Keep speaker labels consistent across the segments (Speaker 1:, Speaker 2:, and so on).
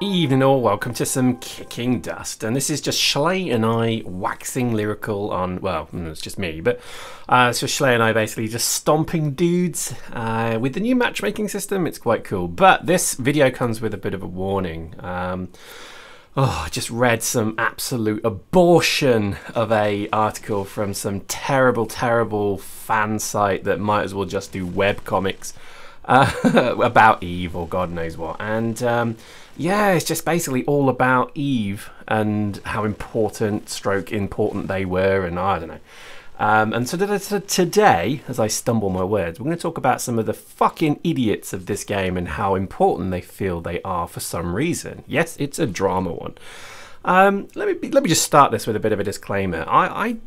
Speaker 1: Evening all, welcome to some Kicking Dust, and this is just Schley and I waxing lyrical on, well, it's just me, but it's just Schley and I basically just stomping dudes with the new matchmaking system. It's quite cool, but this video comes with a bit of a warning. I just read some absolute abortion of a article from some terrible fan site that might as well just do web comics about Eve or God knows what, and yeah, it's just basically all about Eve and how important they were, and I don't know. And so today, as I stumble my words, we're going to talk about some of the fucking idiots of this game and how important they feel they are for some reason. Yes, it's a drama one. Let me just start this with a bit of a disclaimer. I'm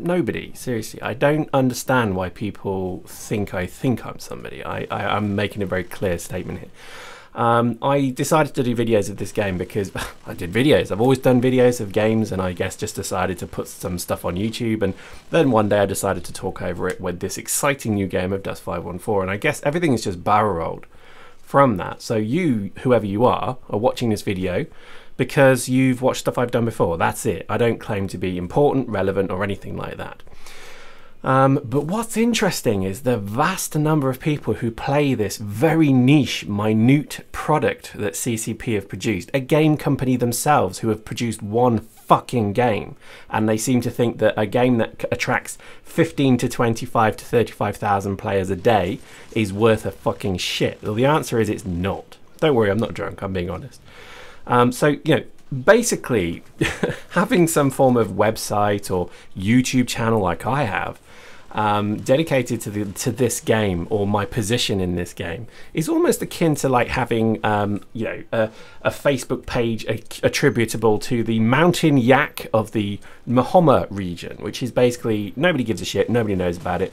Speaker 1: nobody, seriously. I don't understand why people think I'm somebody. I'm making a very clear statement here. I decided to do videos of this game because I did videos. I've always done videos of games, and I guess just decided to put some stuff on YouTube, and then one day I decided to talk over it with this exciting new game of Dust 514, and I guess everything is just barrel rolled from that. So you, whoever you are watching this video because you've watched stuff I've done before. That's it. I don't claim to be important, relevant, or anything like that. But what's interesting is the vast number of people who play this very niche, minute product that CCP have produced, a game company themselves who have produced one fucking game, and they seem to think that a game that attracts 15 to 25 to 35,000 players a day is worth a fucking shit. Well, the answer is it's not. Don't worry, I'm not drunk, I'm being honest. So, you know, basically having some form of website or YouTube channel like I have, dedicated to this game, or my position in this game, is almost akin to like having a Facebook page attributable to the mountain yak of the Mahoma region, which is basically nobody gives a shit, nobody knows about it,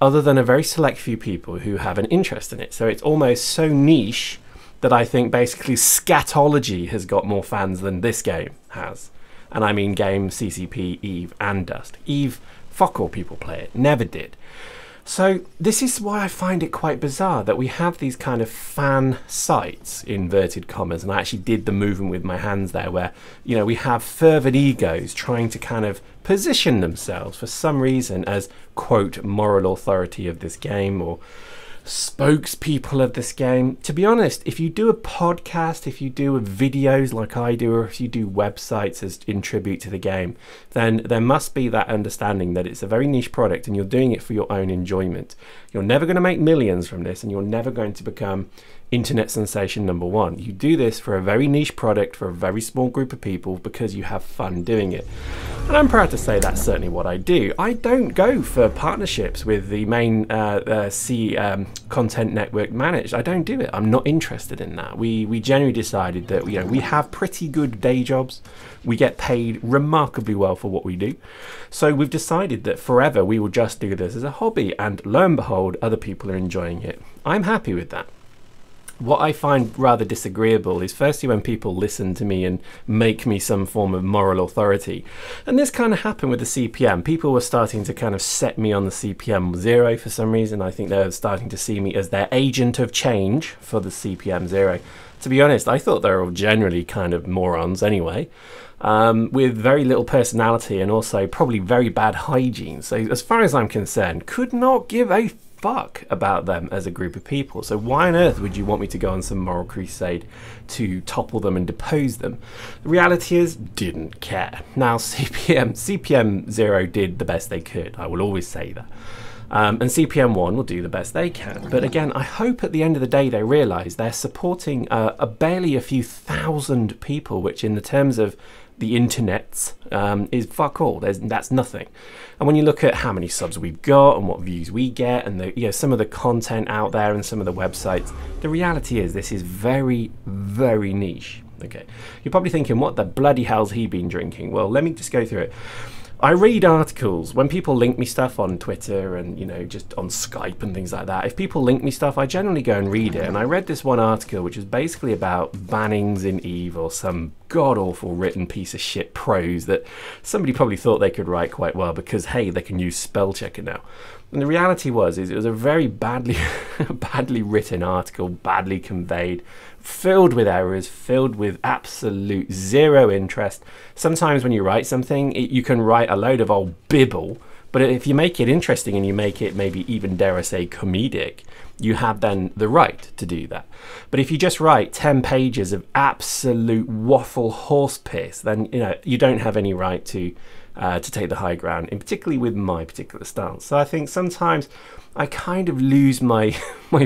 Speaker 1: other than a very select few people who have an interest in it. So it's almost so niche that I think basically Scatology has got more fans than this game has. And I mean game, CCP, Eve, and Dust. Eve, fuck all people play it, never did. So this is why I find it quite bizarre that we have these kind of fan sites, inverted commas, and I actually did the movement with my hands there, where, you know, we have fervid egos trying to kind of position themselves for some reason as, quote, moral authority of this game, or spokespeople of this game. To be honest, if you do a podcast, if you do videos like I do, or if you do websites as in tribute to the game, then there must be that understanding that it's a very niche product and you're doing it for your own enjoyment. You're never going to make millions from this, and you're never going to become internet sensation #1. You do this for a very niche product, for a very small group of people, because you have fun doing it. And I'm proud to say that's certainly what I do. I don't go for partnerships with the main content network managed. I don't do it. I'm not interested in that. We generally decided that, you know, we have pretty good day jobs. We get paid remarkably well for what we do. So we've decided that forever we will just do this as a hobby, and lo and behold, other people are enjoying it. I'm happy with that. What I find rather disagreeable is firstly when people listen to me and make me some form of moral authority. And this kind of happened with the CPM. People were starting to kind of set me on the CPM 0 for some reason. I think they're starting to see me as their agent of change for the CPM 0. To be honest, I thought they were all generally kind of morons anyway, with very little personality and also probably very bad hygiene. So as far as I'm concerned, could not give a fuck about them as a group of people. So why on earth would you want me to go on some moral crusade to topple them and depose them? The reality is, didn't care. Now CPM 0 did the best they could. I will always say that. And CPM 1 will do the best they can. But again, I hope at the end of the day they realise they're supporting barely a few thousand people, which in the terms of the internets is fuck all. That's nothing. And when you look at how many subs we've got and what views we get, and the, you know, some of the content out there and some of the websites, the reality is this is very niche. Okay, you're probably thinking, what the bloody hell's he been drinking? Well, let me just go through it. I read articles when people link me stuff on Twitter and, you know, just on Skype and things like that. If people link me stuff, I generally go and read it. And I read this one article which was basically about bannings in Eve, or some god-awful written piece of shit prose that somebody probably thought they could write quite well because, hey, they can use spell checker now. And the reality was, is it was a very badly badly written article, badly conveyed, filled with errors, filled with absolute zero interest. Sometimes when you write something, you can write a load of old bibble, but if you make it interesting and you make it maybe even, dare I say, comedic, you have then the right to do that. But if you just write 10 pages of absolute waffle horse piss, then you don't have any right to take the high ground, and particularly with my particular stance. So I think sometimes I kind of lose my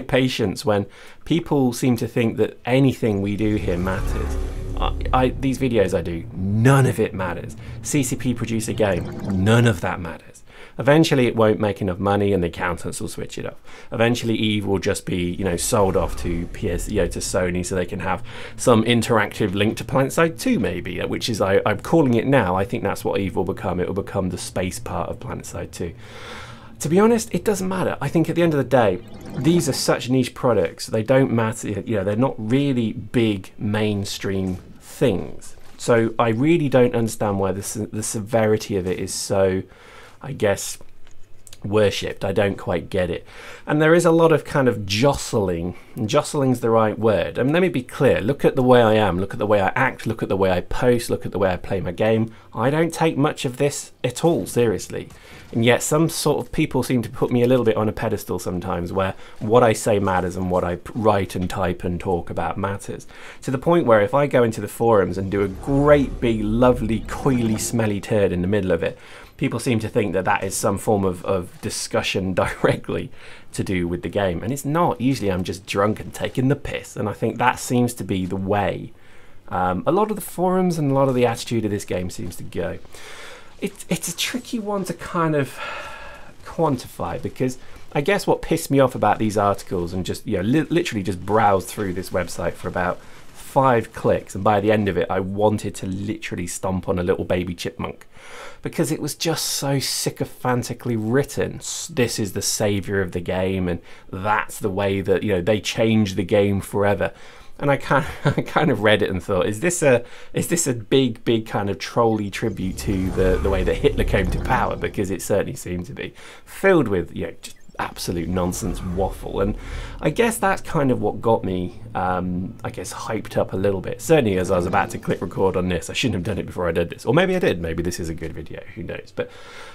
Speaker 1: patience when people seem to think that anything we do here matters. These videos I do, none of it matters. CCP produce a game, none of that matters. Eventually it won't make enough money and the accountants will switch it off. Eventually Eve will just be, sold off to to Sony so they can have some interactive link to PlanetSide 2 maybe, which is, I'm calling it now, I think that's what Eve will become. It will become the space part of PlanetSide 2. To be honest, it doesn't matter. I think at the end of the day, these are such niche products, they don't matter, they're not really big mainstream things. So I really don't understand why the severity of it is so, I guess, worshipped. I don't quite get it. And there is a lot of kind of jostling, and jostling's the right word. I mean, let me be clear, look at the way I am, look at the way I act, look at the way I post, look at the way I play my game. I don't take much of this at all seriously. And yet some sort of people seem to put me a little bit on a pedestal sometimes, where what I say matters and what I write and type and talk about matters. To the point where if I go into the forums and do a great big lovely coily smelly turd in the middle of it, people seem to think that that is some form of discussion directly to do with the game. And it's not. Usually I'm just drunk and taking the piss. And I think that seems to be the way a lot of the forums and a lot of the attitude of this game seems to go. It's a tricky one to kind of quantify, because I guess what pissed me off about these articles, and just literally just browsed through this website for about 5 clicks, and by the end of it I wanted to literally stomp on a little baby chipmunk, because it was just so sycophantically written. This is the savior of the game, and that's the way that they change the game forever. And I kind of read it and thought, is this a big kind of trolly tribute to the way that Hitler came to power? Because it certainly seemed to be filled with just absolute nonsense waffle. And I guess that's kind of what got me I guess hyped up a little bit. Certainly as I was about to click record on this, I shouldn't have done it before I did this, or maybe I did. Maybe this is a good video, who knows. But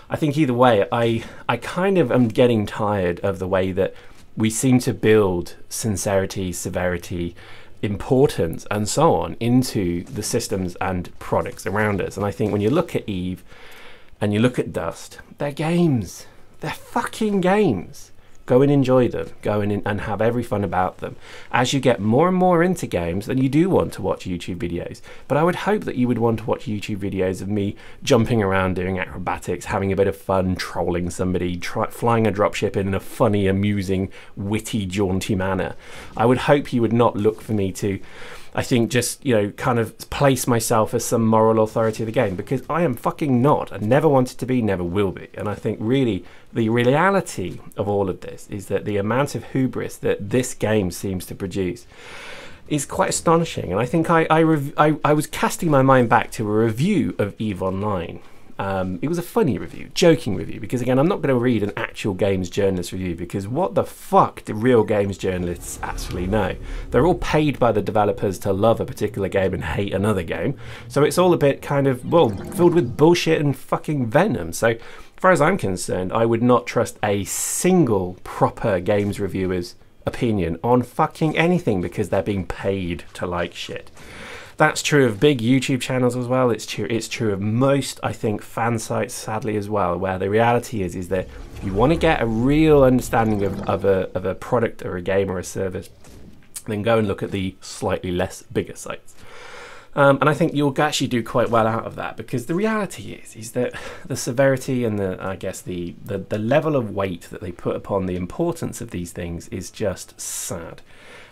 Speaker 1: I think either way, I kind of am getting tired of the way that we seem to build sincerity, severity, importance and so on into the systems and products around us. And I think when you look at Eve and you look at Dust, they're games. They're fucking games. Go and enjoy them. Go in and have every fun about them. As you get more and more into games, then you do want to watch YouTube videos. But I would hope that you would want to watch YouTube videos of me jumping around, doing acrobatics, having a bit of fun, trolling somebody, flying a dropship in a funny, amusing, witty, jaunty manner. I would hope you would not look for me to, I think, just, kind of place myself as some moral authority of the game, because I am fucking not. I never wanted to be, never will be. And I think really the reality of all of this is that the amount of hubris that this game seems to produce is quite astonishing. And I think I was casting my mind back to a review of EVE Online. It was a funny review, joking review, because again, I'm not going to read an actual games journalist review, because what the fuck do real games journalists actually know? They're all paid by the developers to love a particular game and hate another game, so it's all a bit kind of, well, filled with bullshit and fucking venom. So as far as I'm concerned, I would not trust a single proper games reviewer's opinion on fucking anything, because they're being paid to like shit. That's true of big YouTube channels as well. It's true of most, I think, fan sites, sadly, as well, where the reality is that if you want to get a real understanding of a product or a game or a service, then go and look at the slightly less bigger sites. And I think you'll actually do quite well out of that, because the reality is that the severity and I guess the level of weight that they put upon the importance of these things is just sad.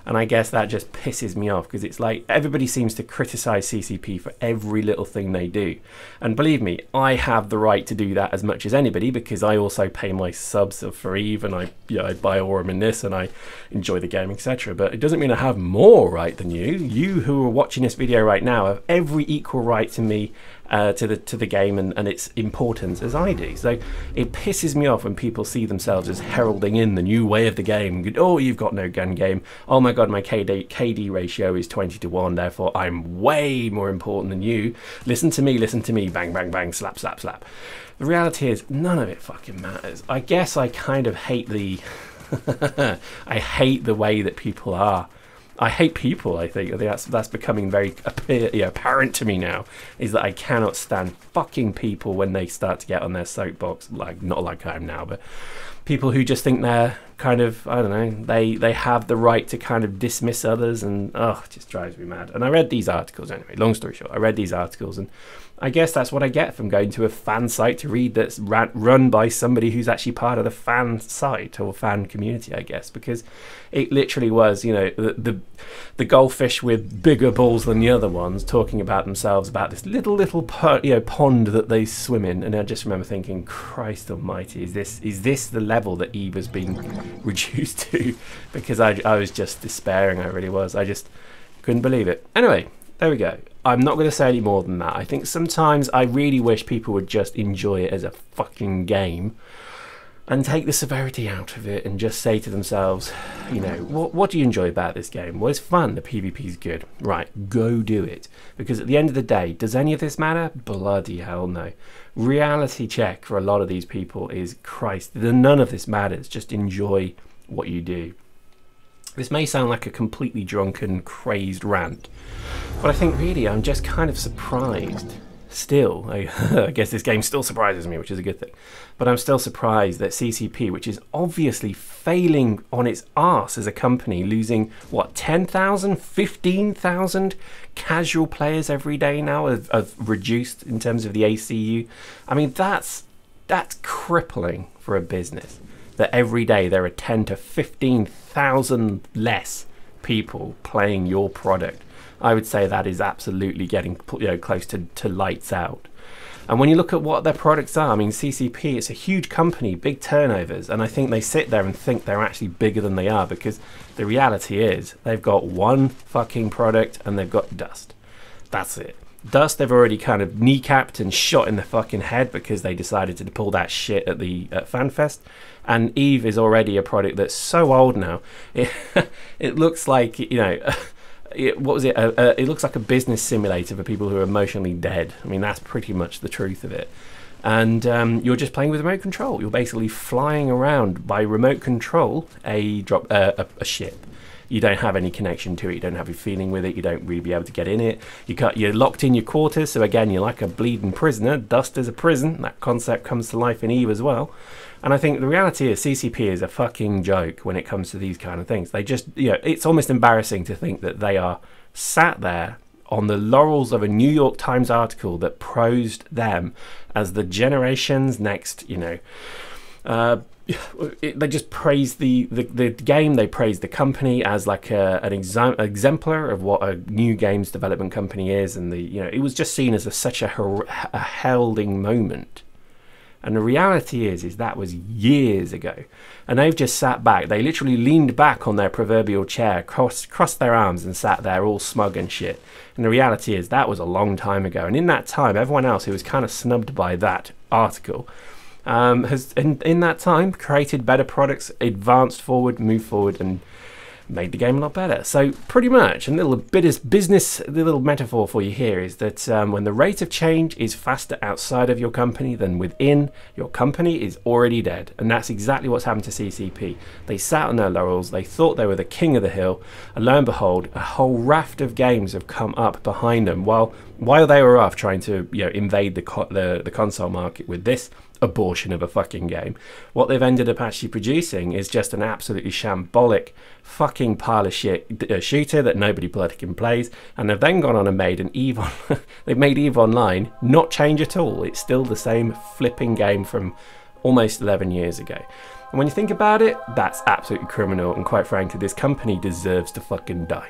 Speaker 1: And I guess that just pisses me off, because it's like everybody seems to criticize CCP for every little thing they do. And believe me, I have the right to do that as much as anybody, because I also pay my subs for Eve, and I buy Aurum in this, and I enjoy the game, etc. But it doesn't mean I have more right than you. You who are watching this video right now have every equal right to me to the game and its importance as I do. So it pisses me off when people see themselves as heralding in the new way of the game. Oh, you've got no gun game. Oh my god, my KD ratio is 20-1, therefore I'm way more important than you. Listen to me, bang, bang, bang, slap, slap, slap. The reality is, none of it fucking matters. I guess I kind of hate the... I hate the way that people are. I hate people, I think that's becoming very apparent to me now, is that I cannot stand fucking people when they start to get on their soapbox, like, not like I am now, but people who just think they're kind of, I don't know, they have the right to kind of dismiss others, and it just drives me mad. And I read these articles anyway, long story short, I read these articles, and I guess that's what I get from going to a fan site to read that's run by somebody who's actually part of the fan site or fan community, I guess, because it literally was, you know, the goldfish with bigger balls than the other ones talking about themselves, about this little pond that they swim in. And I just remember thinking, Christ almighty, is this the level that Eve was being reduced to? Because I was just despairing, I really was. I just couldn't believe it. Anyway, there we go. I'm not going to say any more than that. I think sometimes I really wish people would just enjoy it as a fucking game and take the severity out of it and just say to themselves, you know, what do you enjoy about this game? Well, it's fun. The PvP is good. Right, go do it. Because at the end of the day, does any of this matter? Bloody hell no. Reality check for a lot of these people is, Christ, none of this matters. Just enjoy what you do. This may sound like a completely drunken, crazed rant, but I think really I'm just kind of surprised still. I guess this game still surprises me, which is a good thing, but I'm still surprised that CCP, which is obviously failing on its arse as a company, losing what, 10,000, 15,000 casual players every day now, have reduced in terms of the ACU. I mean, that's crippling for a business, that every day there are 10 to 15,000 less people playing your product. I would say that is absolutely getting, you know, close to lights out. And when you look at what their products are, I mean, CCP, it's a huge company, big turnovers, and I think they sit there and think they're actually bigger than they are, because the reality is they've got one fucking product and they've got Dust. That's it. Dust they've already kind of kneecapped and shot in the fucking head because they decided to pull that shit at the FanFest. And Eve is already a product that's so old now. It looks like, you know, what was it? It looks like a business simulator for people who are emotionally dead. I mean, that's pretty much the truth of it. And you're just playing with remote control. You're basically flying around by remote control a ship. You don't have any connection to it. You don't have a feeling with it. You don't really be able to get in it. You're locked in your quarters. So again, you're like a bleeding prisoner. Dust is a prison. That concept comes to life in Eve as well. And I think the reality is CCP is a fucking joke when it comes to these kind of things. They just, you know, it's almost embarrassing to think that they are sat there on the laurels of a New York Times article that prosed them as the generation's next, you know, they just praise the game. They praise the company as like an exemplar of what a new games development company is, and it was just seen as such a heralding moment. And the reality is that was years ago, and they've just sat back. They literally leaned back on their proverbial chair, crossed their arms, and sat there all smug and shit. And the reality is that was a long time ago. And in that time, everyone else who was kind of snubbed by that article has in that time created better products, advanced forward, moved forward, and made the game a lot better. So pretty much, a little bit of business, the little metaphor for you here is that when the rate of change is faster outside of your company than within, your company is already dead. And that's exactly what's happened to CCP. They sat on their laurels, they thought they were the king of the hill, and lo and behold, a whole raft of games have come up behind them while they were off trying to, you know, invade the console market with this abortion of a fucking game. What they've ended up actually producing is just an absolutely shambolic fucking pile of shit shooter that nobody bloody plays, and they've then gone on and made an Eve they've made Eve Online not change at all. It's still the same flipping game from almost 11 years ago. And when you think about it, that's absolutely criminal, and quite frankly, this company deserves to fucking die.